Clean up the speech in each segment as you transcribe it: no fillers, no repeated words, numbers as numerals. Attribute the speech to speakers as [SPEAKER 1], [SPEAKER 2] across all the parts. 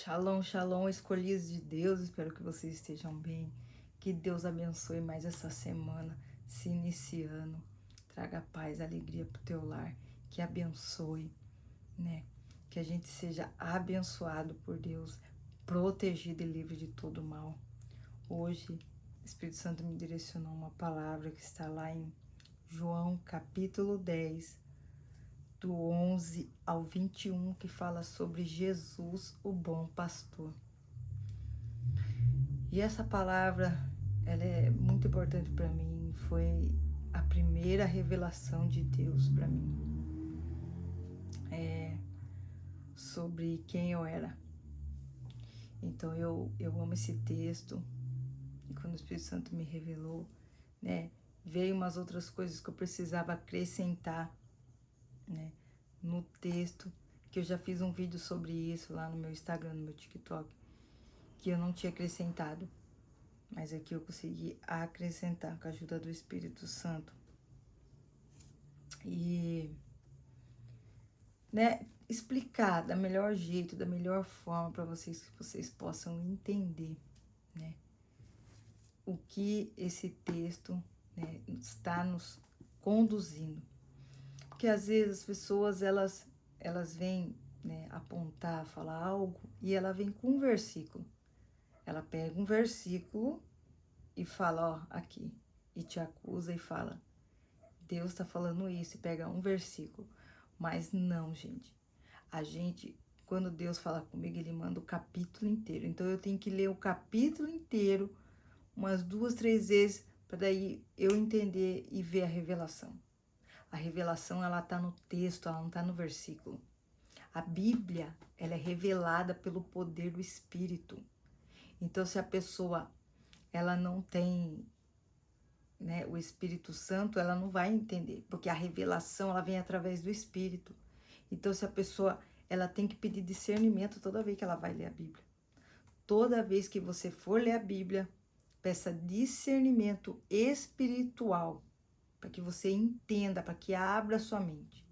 [SPEAKER 1] Shalom, shalom, escolhidos de Deus, espero que vocês estejam bem, que Deus abençoe mais essa semana, se iniciando, traga paz, alegria para o teu lar, que abençoe, né, que a gente seja abençoado por Deus, protegido e livre de todo mal. Hoje, o Espírito Santo me direcionou uma palavra que está lá em João capítulo 10, do 11 ao 21, que fala sobre Jesus, o bom pastor. E essa palavra, ela é muito importante para mim, foi a primeira revelação de Deus para mim, sobre quem eu era. Então eu amo esse texto, e quando o Espírito Santo me revelou, né, veio umas outras coisas que eu precisava acrescentar, né, no texto, que eu já fiz um vídeo sobre isso lá no meu Instagram, no meu TikTok, que eu não tinha acrescentado, mas aqui eu consegui acrescentar com a ajuda do Espírito Santo. E, né, explicar da melhor jeito, da melhor forma para vocês, que vocês possam entender, né, o que esse texto, né, está nos conduzindo. Porque às vezes as pessoas, elas vêm, né, apontar, falar algo, e ela vem com um versículo. Ela pega um versículo e fala, ó, aqui, e te acusa e fala, Deus está falando isso, e pega um versículo. Mas não, gente. A gente, quando Deus fala comigo, Ele manda o capítulo inteiro. Então eu tenho que ler o capítulo inteiro umas 2, 3 vezes, para daí eu entender e ver a revelação. A revelação, ela está no texto, ela não está no versículo. A Bíblia, ela é revelada pelo poder do Espírito. Então, se a pessoa, ela não tem, né, o Espírito Santo, ela não vai entender, porque a revelação, ela vem através do Espírito. Então, se a pessoa, ela tem que pedir discernimento toda vez que ela vai ler a Bíblia. Toda vez que você for ler a Bíblia, peça discernimento espiritual, para que você entenda, para que abra a sua mente,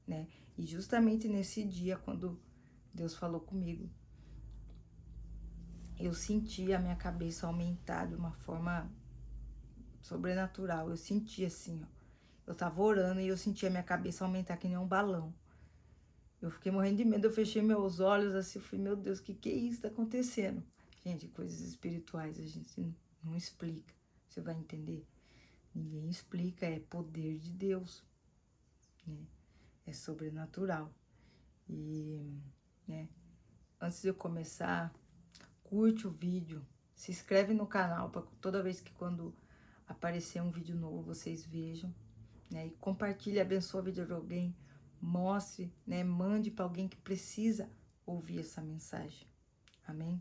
[SPEAKER 1] né? E justamente nesse dia, quando Deus falou comigo, eu senti a minha cabeça aumentar de uma forma sobrenatural. Eu senti assim, ó. Eu tava orando e eu senti a minha cabeça aumentar que nem um balão. Eu fiquei morrendo de medo, eu fechei meus olhos assim, eu falei, meu Deus, que é isso que tá acontecendo? Gente, coisas espirituais a gente não explica, você vai entender. Ninguém explica, é poder de Deus, né? É sobrenatural. E, né, antes de eu começar, curte o vídeo, se inscreve no canal para toda vez que quando aparecer um vídeo novo vocês vejam, né? E compartilhe, abençoe a vida de alguém, mostre, né? Mande para alguém que precisa ouvir essa mensagem. Amém?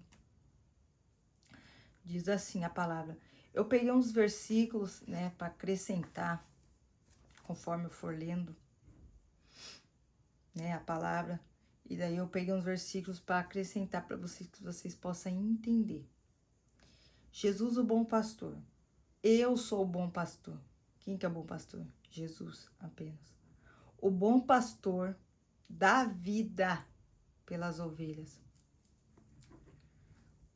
[SPEAKER 1] Diz assim a palavra. Eu peguei uns versículos, né, para acrescentar, conforme eu for lendo, né, a palavra. E daí eu peguei uns versículos para acrescentar para vocês, que vocês possam entender. Jesus, o bom pastor. Eu sou o bom pastor. Quem que é o bom pastor? Jesus, apenas. O bom pastor dá vida pelas ovelhas.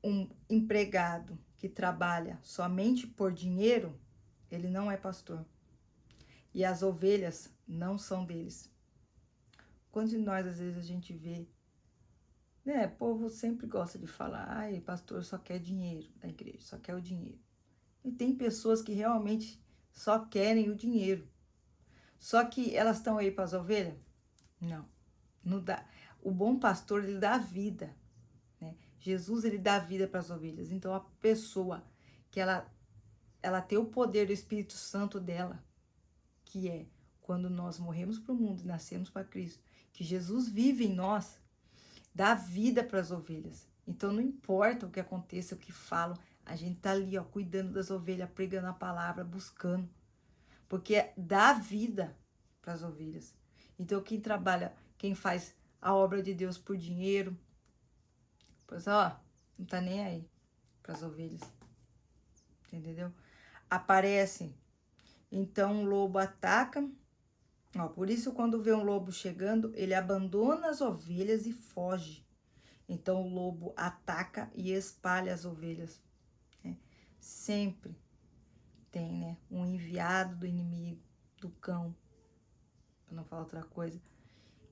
[SPEAKER 1] Um empregado que trabalha somente por dinheiro, ele não é pastor. E as ovelhas não são deles. Quantos de nós, às vezes, a gente vê, né, o povo sempre gosta de falar, ai, pastor só quer dinheiro da igreja, só quer o dinheiro. E tem pessoas que realmente só querem o dinheiro. Só que elas estão aí para as ovelhas? Não, não dá. O bom pastor, ele dá vida, né? Jesus, ele dá vida para as ovelhas. Então, a pessoa que ela tem o poder do Espírito Santo dela, que é quando nós morremos para o mundo e nascemos para Cristo, que Jesus vive em nós, dá vida para as ovelhas. Então, não importa o que aconteça, o que falam, a gente tá ali, ó, cuidando das ovelhas, pregando a palavra, buscando. Porque dá vida para as ovelhas. Então, quem trabalha, quem faz a obra de Deus por dinheiro, pois, ó, não tá nem aí para as ovelhas. Entendeu? Aparece. Então, o lobo ataca. Ó, por isso, quando vê um lobo chegando, ele abandona as ovelhas e foge. Então o lobo ataca e espalha as ovelhas, né? Sempre tem, né, um enviado do inimigo, do cão, para não falar outra coisa,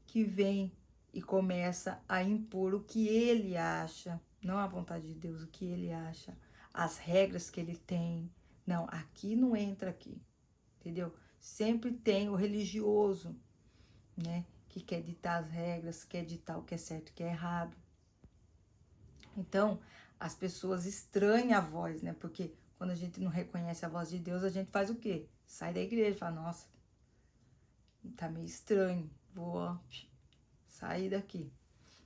[SPEAKER 1] que vem e começa a impor o que ele acha, não a vontade de Deus, o que ele acha, as regras que ele tem. Não, aqui não entra aqui, entendeu? Sempre tem o religioso, né, que quer ditar as regras, quer ditar o que é certo e o que é errado. Então, as pessoas estranham a voz, né? Porque quando a gente não reconhece a voz de Deus, a gente faz o quê? Sai da igreja, fala, nossa, tá meio estranho, vou sair daqui.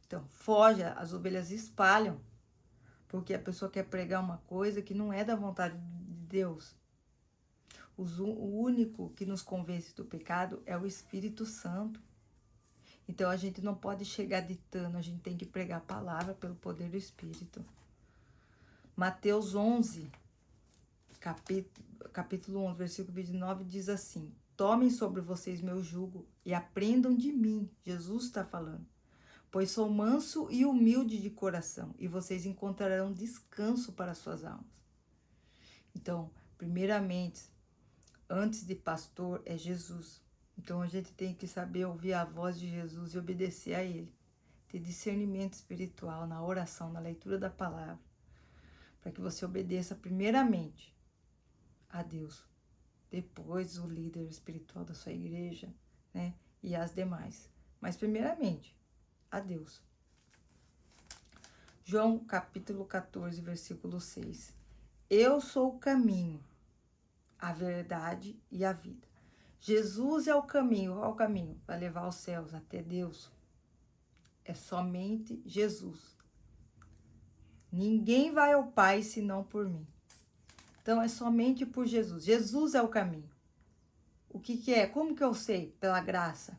[SPEAKER 1] Então, foge, as ovelhas espalham, porque a pessoa quer pregar uma coisa que não é da vontade de Deus. O único que nos convence do pecado é o Espírito Santo. Então, a gente não pode chegar ditando, a gente tem que pregar a palavra pelo poder do Espírito. Mateus 11, capítulo 11, versículo 29, diz assim: tomem sobre vocês meu jugo e aprendam de mim. Jesus está falando. Pois sou manso e humilde de coração, e vocês encontrarão descanso para suas almas. Então, primeiramente, antes de pastor, é Jesus. Então, a gente tem que saber ouvir a voz de Jesus e obedecer a Ele. Ter discernimento espiritual na oração, na leitura da palavra, para que você obedeça primeiramente a Deus, depois o líder espiritual da sua igreja, né, e as demais. Mas, primeiramente, a Deus. João capítulo 14, versículo 6. Eu sou o caminho, a verdade e a vida. Jesus é o caminho. Qual é o caminho? Para levar aos céus, até Deus. É somente Jesus. Ninguém vai ao Pai senão por mim. Então é somente por Jesus. Jesus é o caminho. O que é? Como que eu sei? Pela graça.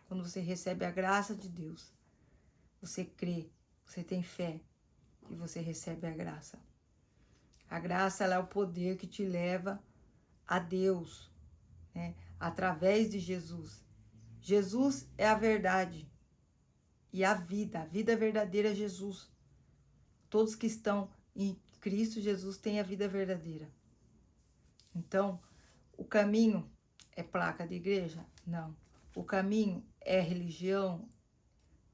[SPEAKER 1] Quando você recebe a graça de Deus, você crê, você tem fé e você recebe a graça. A graça, ela é o poder que te leva a Deus, né? Através de Jesus. Jesus é a verdade e a vida verdadeira é Jesus. Todos que estão em Cristo Jesus têm a vida verdadeira. Então, o caminho é placa de igreja? Não. O caminho é religião?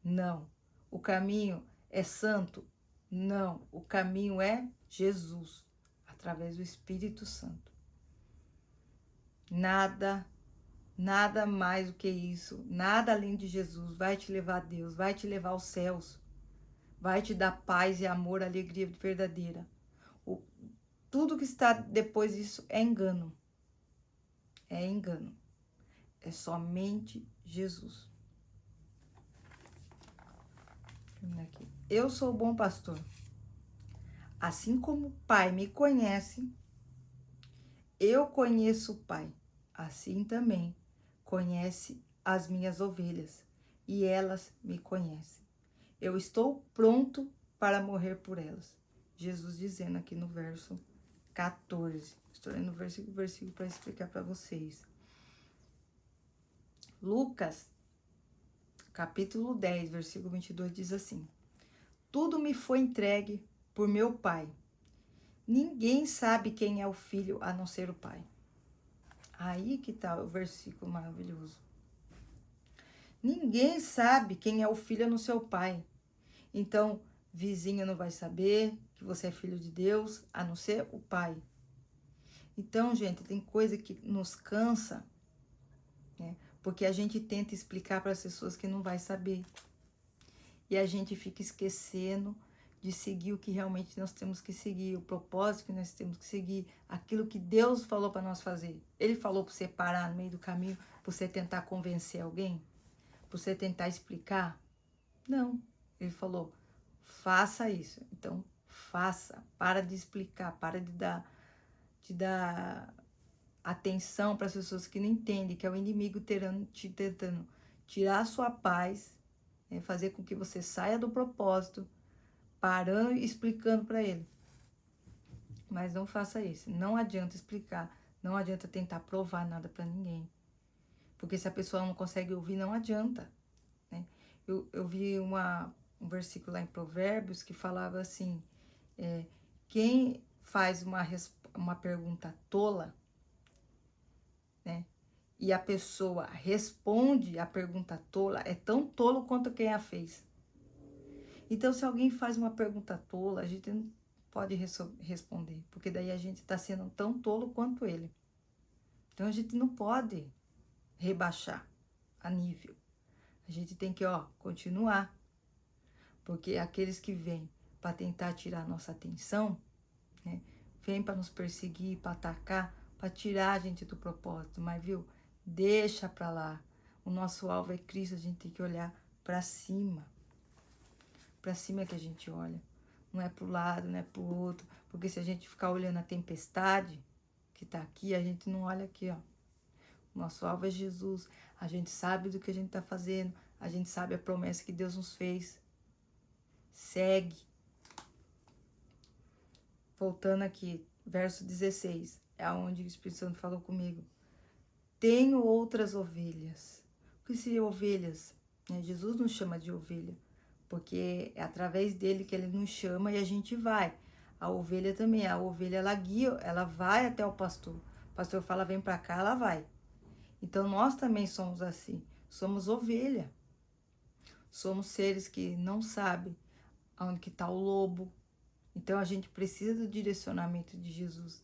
[SPEAKER 1] Não. O caminho é santo? Não. O caminho é Jesus, através do Espírito Santo. Nada mais do que isso, nada além de Jesus vai te levar a Deus, vai te levar aos céus, vai te dar paz e amor, alegria verdadeira. Tudo que está depois disso é engano. É engano. É somente Jesus. Aqui. Eu sou o bom pastor. Assim como o Pai me conhece, eu conheço o Pai. Assim também conhece as minhas ovelhas, e elas me conhecem. Eu estou pronto para morrer por elas. Jesus dizendo aqui no verso 14. Estou lendo versículo para explicar para vocês. Lucas, capítulo 10, versículo 22, diz assim: tudo me foi entregue por meu Pai. Ninguém sabe quem é o Filho a não ser o Pai. Aí que está o versículo maravilhoso. Ninguém sabe quem é o Filho a não ser o Pai. Então, vizinho não vai saber que você é filho de Deus, a não ser o Pai. Então, gente, tem coisa que nos cansa, né? Porque a gente tenta explicar para as pessoas que não vai saber. E a gente fica esquecendo de seguir o que realmente nós temos que seguir, o propósito que nós temos que seguir, aquilo que Deus falou para nós fazer. Ele falou para você parar no meio do caminho, para você tentar convencer alguém, para você tentar explicar. Não, ele falou, faça isso. Então, faça, para de explicar, para de dar atenção para as pessoas que não entendem, que é o inimigo tentando tirar a sua paz, né, fazer com que você saia do propósito, parando e explicando para ele. Mas não faça isso. Não adianta explicar. Não adianta tentar provar nada para ninguém. Porque se a pessoa não consegue ouvir, não adianta. Né? Eu vi uma um versículo lá em Provérbios que falava assim, quem faz uma pergunta tola, né, e a pessoa responde a pergunta tola, é tão tolo quanto quem a fez. Então, se alguém faz uma pergunta tola, a gente não pode responder, porque daí a gente está sendo tão tolo quanto ele. Então, a gente não pode rebaixar a nível. A gente tem que, continuar. Porque aqueles que vêm para tentar tirar a nossa atenção, né, vêm para nos perseguir, para atacar, para tirar a gente do propósito. Mas, viu, deixa para lá. O nosso alvo é Cristo, a gente tem que olhar para cima. Para cima é que a gente olha. Não é para o lado, não é para o outro. Porque se a gente ficar olhando a tempestade que está aqui, a gente não olha aqui, ó. Nosso alvo é Jesus. A gente sabe do que a gente está fazendo. A gente sabe a promessa que Deus nos fez. Segue. Voltando aqui, verso 16. É onde o Espírito Santo falou comigo. Tenho outras ovelhas. O que seria ovelhas? Jesus nos chama de ovelha. Porque é através dele que ele nos chama e a gente vai. A ovelha também. A ovelha, ela guia, ela vai até o pastor. O pastor fala, vem para cá, ela vai. Então, nós também somos assim. Somos ovelha. Somos seres que não sabem onde que está o lobo. Então, a gente precisa do direcionamento de Jesus.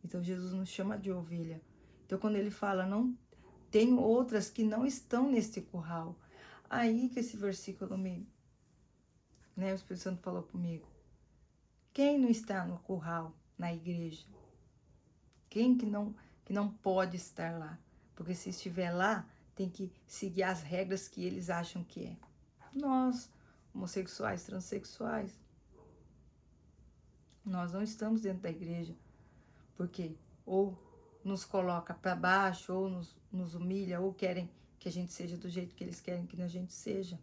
[SPEAKER 1] Então, Jesus nos chama de ovelha. Então, quando ele fala, não tenho outras que não estão neste curral. Aí que esse versículo o Espírito Santo falou comigo. Quem não está no curral, na igreja? Quem que não pode estar lá? Porque se estiver lá, tem que seguir as regras que eles acham que é. Nós, homossexuais, transexuais, nós não estamos dentro da igreja, porque ou nos coloca para baixo, ou nos humilha, ou querem que a gente seja do jeito que eles querem que a gente seja.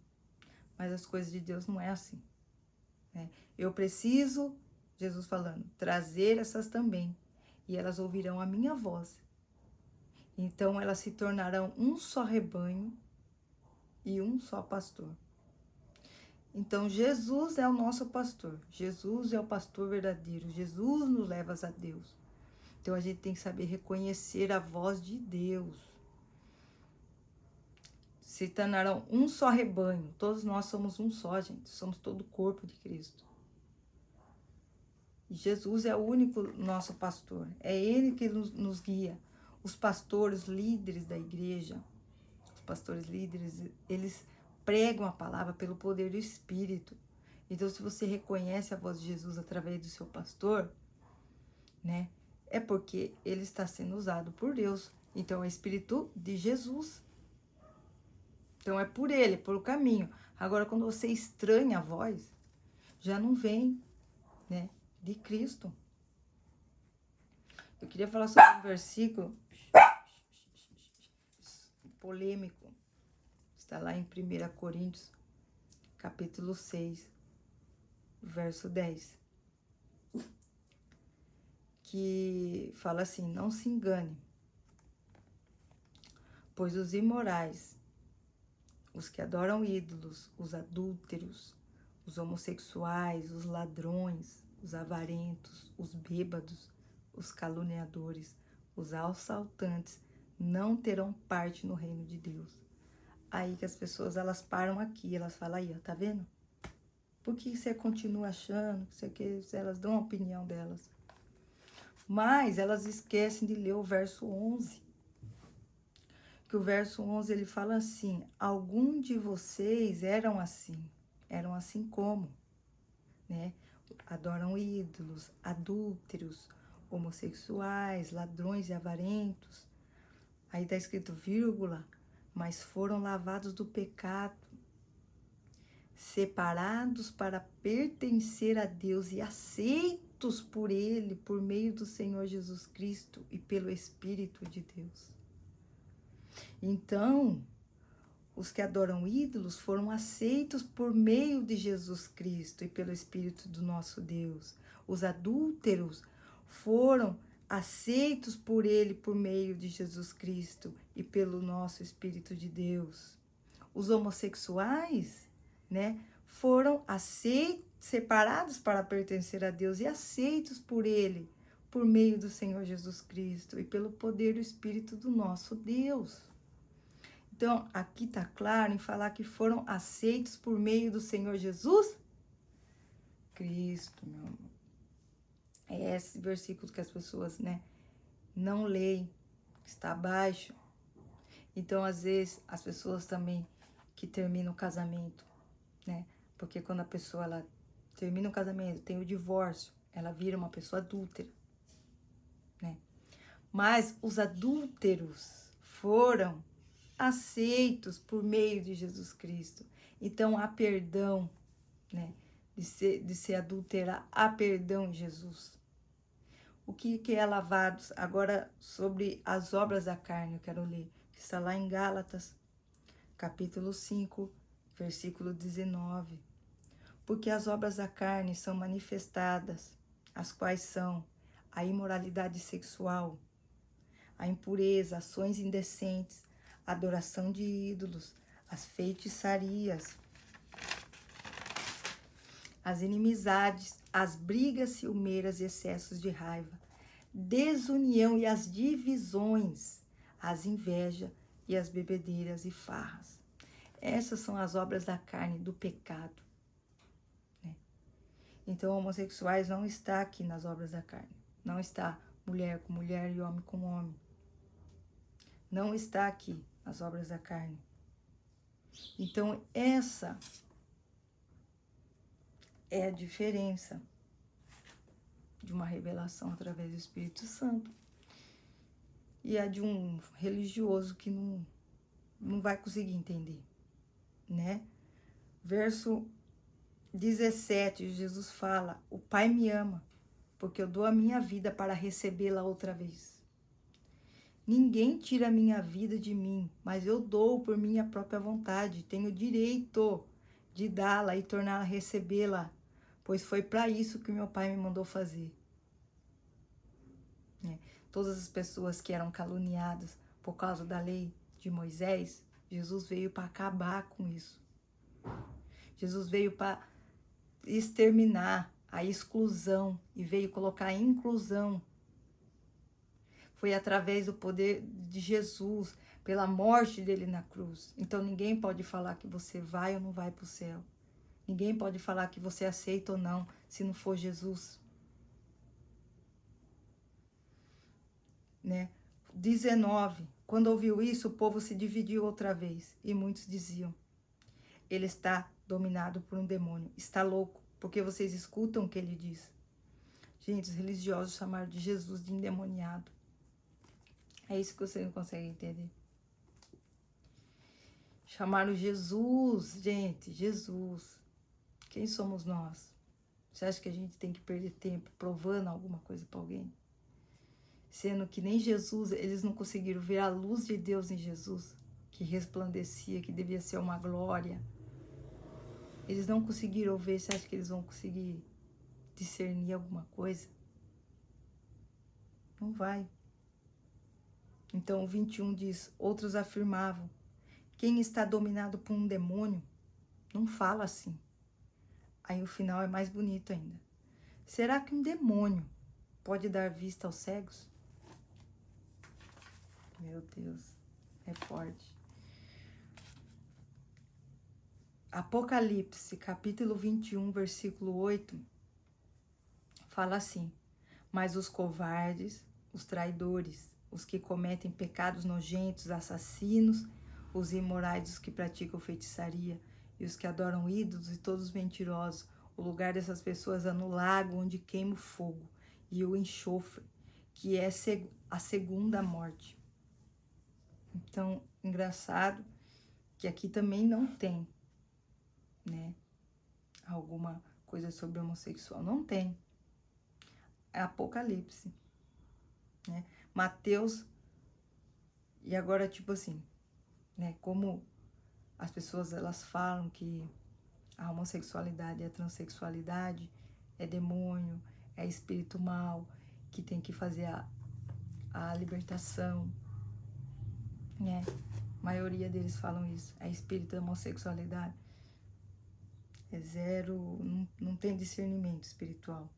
[SPEAKER 1] Mas as coisas de Deus não é assim. Né? Eu preciso, Jesus falando, trazer essas também, e elas ouvirão a minha voz. Então, elas se tornarão um só rebanho e um só pastor. Então, Jesus é o nosso pastor. Jesus é o pastor verdadeiro. Jesus nos leva a Deus. Então, a gente tem que saber reconhecer a voz de Deus. Se tornarão um só rebanho. Todos nós somos um só, gente. Somos todo o corpo de Cristo. E Jesus é o único nosso pastor. É Ele que nos guia. Os pastores, líderes da igreja, os pastores líderes, eles pregam a palavra pelo poder do Espírito. Então, se você reconhece a voz de Jesus através do seu pastor, né, é porque ele está sendo usado por Deus. Então, é o Espírito de Jesus. Então, é por ele, por o caminho. Agora, quando você estranha a voz, já não vem, né, de Cristo. Eu queria falar sobre um versículo polêmico. Está lá em 1 Coríntios, capítulo 6, verso 10. Que fala assim, não se engane, pois os imorais, os que adoram ídolos, os adúlteros, os homossexuais, os ladrões, os avarentos, os bêbados, os caluniadores, os assaltantes, não terão parte no reino de Deus. Aí que as pessoas, elas param aqui, elas falam aí, ó, tá vendo? Por que você continua achando que elas dão a opinião delas? Mas elas esquecem de ler o verso 11. Que o verso 11, ele fala assim, algum de vocês eram assim como, né? Adoram ídolos, adúlteros, homossexuais, ladrões e avarentos. Aí está escrito vírgula, mas foram lavados do pecado, separados para pertencer a Deus e aceitos por Ele, por meio do Senhor Jesus Cristo e pelo Espírito de Deus. Então, os que adoram ídolos foram aceitos por meio de Jesus Cristo e pelo Espírito do nosso Deus. Os adúlteros foram aceitos por Ele por meio de Jesus Cristo e pelo nosso Espírito de Deus. Os homossexuais, né, foram separados para pertencer a Deus e aceitos por Ele, por meio do Senhor Jesus Cristo e pelo poder do Espírito do nosso Deus. Então, aqui está claro em falar que foram aceitos por meio do Senhor Jesus Cristo, meu amor. É esse versículo que as pessoas, não leem, está abaixo. Então, às vezes, as pessoas também que terminam o casamento, porque quando a pessoa ela termina o casamento, tem o divórcio, ela vira uma pessoa adúltera, Mas os adúlteros foram aceitos por meio de Jesus Cristo. Então, há perdão, de ser adúltera, há perdão em Jesus. O que é lavados? Agora, sobre as obras da carne, eu quero ler, que está lá em Gálatas, capítulo 5, versículo 19. Porque as obras da carne são manifestadas, as quais são a imoralidade sexual, a impureza, ações indecentes, a adoração de ídolos, as feitiçarias, as inimizades, as brigas ciumeiras e excessos de raiva, desunião e as divisões, as invejas e as bebedeiras e farras. Essas são as obras da carne, do pecado. Então, homossexuais não está aqui nas obras da carne. Não está mulher com mulher e homem com homem. Não está aqui nas obras da carne. Então, essa é a diferença de uma revelação através do Espírito Santo e a de um religioso que não vai conseguir entender, Verso 17, Jesus fala: o Pai me ama, porque eu dou a minha vida para recebê-la outra vez. Ninguém tira a minha vida de mim, mas eu dou por minha própria vontade. Tenho direito de dá-la e torná-la a recebê-la, pois foi para isso que meu Pai me mandou fazer. Todas as pessoas que eram caluniadas por causa da lei de Moisés, Jesus veio para acabar com isso. Jesus veio para exterminar a exclusão e veio colocar a inclusão. Foi através do poder de Jesus, pela morte dele na cruz. Então ninguém pode falar que você vai ou não vai para o céu. Ninguém pode falar que você aceita ou não, se não for Jesus. 19. Quando ouviu isso, o povo se dividiu outra vez. E muitos diziam: ele está dominado por um demônio. Está louco, porque vocês escutam o que ele diz. Gente, os religiosos chamaram de Jesus de endemoniado. É isso que você não consegue entender. Chamaram Jesus, gente, Jesus. Quem somos nós? Você acha que a gente tem que perder tempo provando alguma coisa para alguém? Sendo que nem Jesus, eles não conseguiram ver a luz de Deus em Jesus, que resplandecia, que devia ser uma glória. Eles não conseguiram ver. Você acha que eles vão conseguir discernir alguma coisa? Não vai. Então o 21 diz: outros afirmavam: quem está dominado por um demônio não fala assim. Aí o final é mais bonito ainda. Será que um demônio pode dar vista aos cegos? Meu Deus, é forte. Apocalipse, capítulo 21, versículo 8, fala assim: mas os covardes, os traidores, os que cometem pecados nojentos, assassinos, os imorais, os que praticam feitiçaria, e os que adoram ídolos e todos os mentirosos, o lugar dessas pessoas é no lago onde queima o fogo e o enxofre, que é a segunda morte. Então, engraçado que aqui também não tem, alguma coisa sobre homossexual. Não tem. É Apocalipse, Mateus. E agora, tipo assim, como as pessoas elas falam que a homossexualidade e a transexualidade é demônio, é espírito mau, que tem que fazer a libertação, A maioria deles falam isso, é espírito da homossexualidade. é zero, não tem discernimento espiritual,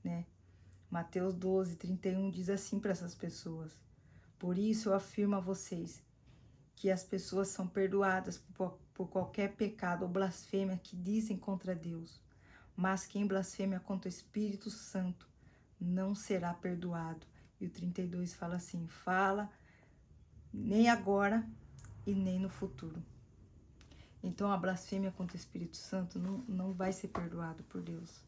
[SPEAKER 1] né? Mateus 12, 31 diz assim para essas pessoas: por isso eu afirmo a vocês que as pessoas são perdoadas por qualquer pecado ou blasfêmia que dizem contra Deus, mas quem blasfêmia contra o Espírito Santo não será perdoado. E o 32 fala assim: fala nem agora e nem no futuro. Então a blasfêmia contra o Espírito Santo não vai ser perdoado por Deus.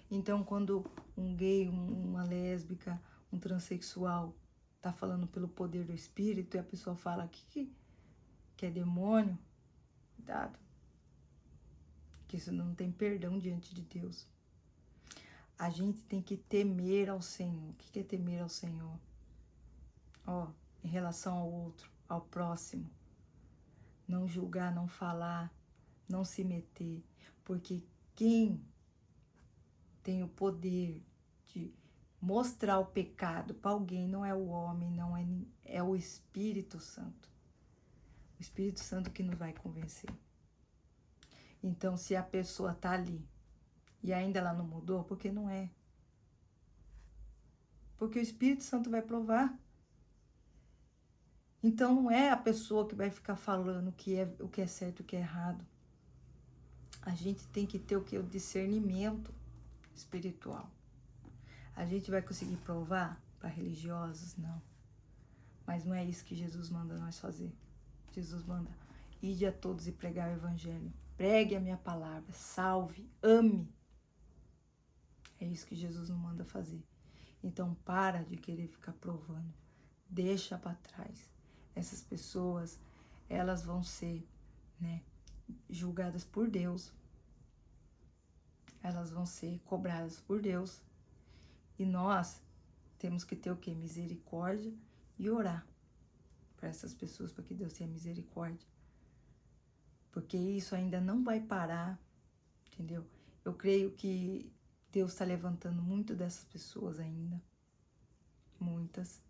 [SPEAKER 1] Então quando um gay, uma lésbica, um transexual tá falando pelo poder do Espírito e a pessoa fala que é demônio, cuidado, que isso não tem perdão diante de Deus. A gente tem que temer ao Senhor. O que é temer ao Senhor? Ó, em relação ao outro, ao próximo. Não julgar, não falar, não se meter. Porque quem tem o poder de mostrar o pecado para alguém não é o homem, não é o Espírito Santo. O Espírito Santo que nos vai convencer. Então, se a pessoa tá ali e ainda ela não mudou, porque não é. Porque o Espírito Santo vai provar. Então, não é a pessoa que vai ficar falando o que é certo e o que é errado. A gente tem que ter o que? O discernimento espiritual. A gente vai conseguir provar para religiosos? Não. Mas não é isso que Jesus manda nós fazer. Jesus manda: ide a todos e pregar o evangelho. Pregue a minha palavra, salve, ame. É isso que Jesus não manda fazer. Então para de querer ficar provando. Deixa para trás. Essas pessoas, elas vão ser, né, julgadas por Deus. Elas vão ser cobradas por Deus. E nós temos que ter o quê? Misericórdia e orar para essas pessoas, para que Deus tenha misericórdia. Porque isso ainda não vai parar, entendeu? Eu creio que Deus está levantando muito dessas pessoas ainda. Muitas.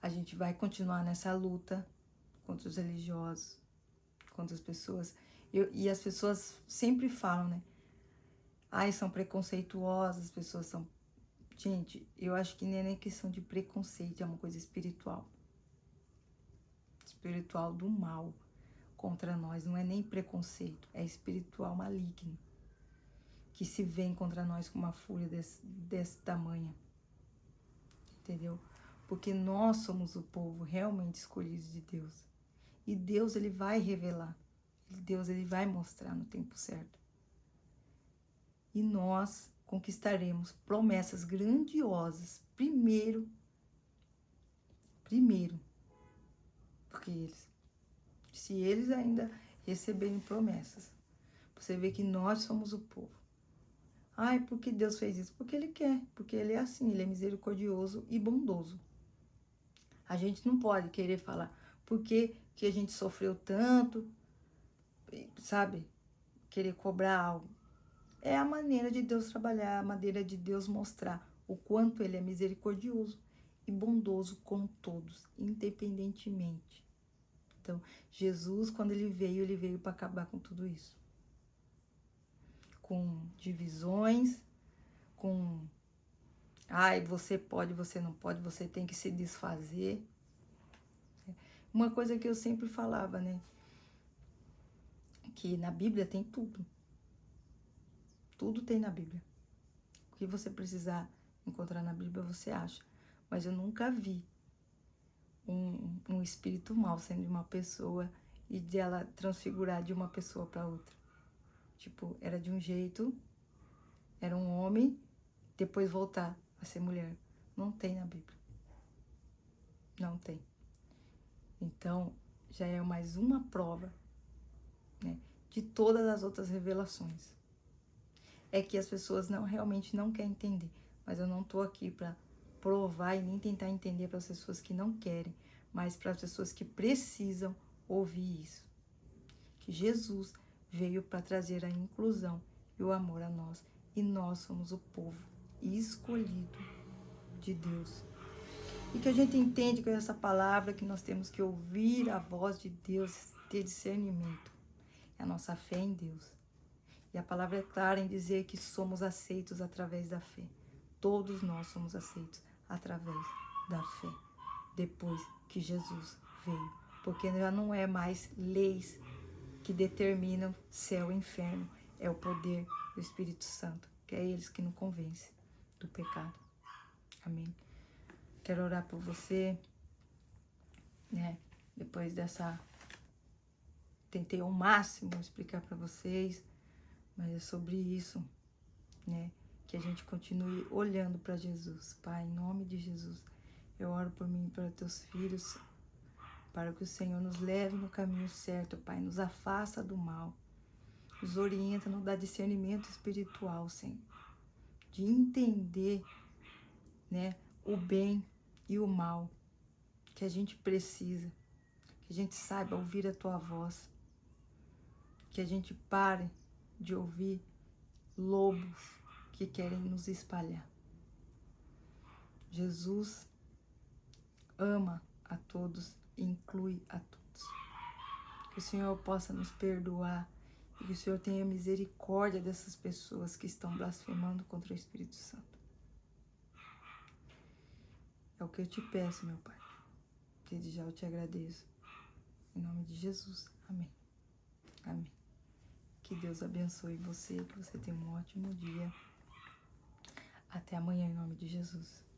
[SPEAKER 1] A gente vai continuar nessa luta contra os religiosos, contra as pessoas. E as pessoas sempre falam, né? Ai, são preconceituosas, as pessoas são... Gente, eu acho que nem é questão de preconceito, é uma coisa espiritual. Espiritual do mal contra nós. Não é nem preconceito, é espiritual maligno. Que se vem contra nós com uma fúria desse tamanho. Entendeu? Porque nós somos o povo realmente escolhido de Deus. E Deus, ele vai revelar. Deus, ele vai mostrar no tempo certo. E nós conquistaremos promessas grandiosas. Primeiro, porque se eles ainda receberem promessas, você vê que nós somos o povo. Ai, por que Deus fez isso? Porque Ele quer, porque Ele é assim, Ele é misericordioso e bondoso. A gente não pode querer falar por que a gente sofreu tanto, sabe? Querer cobrar algo. É a maneira de Deus trabalhar, a maneira de Deus mostrar o quanto Ele é misericordioso e bondoso com todos, independentemente. Então, Jesus, quando Ele veio para acabar com tudo isso. Com divisões, com... Ai, você pode, você não pode, você tem que se desfazer. Uma coisa que eu sempre falava, né? Que na Bíblia tem tudo. Tudo tem na Bíblia. O que você precisar encontrar na Bíblia, você acha. Mas eu nunca vi um espírito mal sendo de uma pessoa e de ela transfigurar de uma pessoa para outra. Tipo, era de um jeito, era um homem, depois voltar a ser mulher. Não tem na Bíblia. Não tem. Então, já é mais uma prova, né, de todas as outras revelações. É que as pessoas realmente não querem entender. Mas eu não tô aqui para provar e nem tentar entender para as pessoas que não querem, mas para as pessoas que precisam ouvir isso. Que Jesus veio para trazer a inclusão e o amor a nós. E nós somos o povo escolhido de Deus. E que a gente entende com essa palavra que nós temos que ouvir a voz de Deus, ter discernimento. É a nossa fé em Deus. E a palavra é clara em dizer que somos aceitos através da fé. Todos nós somos aceitos através da fé, depois que Jesus veio. Porque já não é mais leis que determinam céu e inferno, é o poder do Espírito Santo, que é eles que nos convence do pecado. Amém. Quero orar por você, né? Depois dessa... Tentei ao máximo explicar para vocês, mas é sobre isso, né? Que a gente continue olhando para Jesus. Pai, em nome de Jesus, eu oro por mim e para teus filhos, para que o Senhor nos leve no caminho certo, Pai. Nos afasta do mal, nos orienta, nos dá discernimento espiritual, Senhor. De entender, né, o bem e o mal que a gente precisa. Que a gente saiba ouvir a tua voz. Que a gente pare de ouvir lobos que querem nos espalhar. Jesus ama a todos e inclui a todos. Que o Senhor possa nos perdoar e que o Senhor tenha misericórdia dessas pessoas que estão blasfemando contra o Espírito Santo. É o que eu te peço, meu Pai. Desde já eu te agradeço. Em nome de Jesus. Amém. Amém. Que Deus abençoe você, que você tenha um ótimo dia. Até amanhã, em nome de Jesus.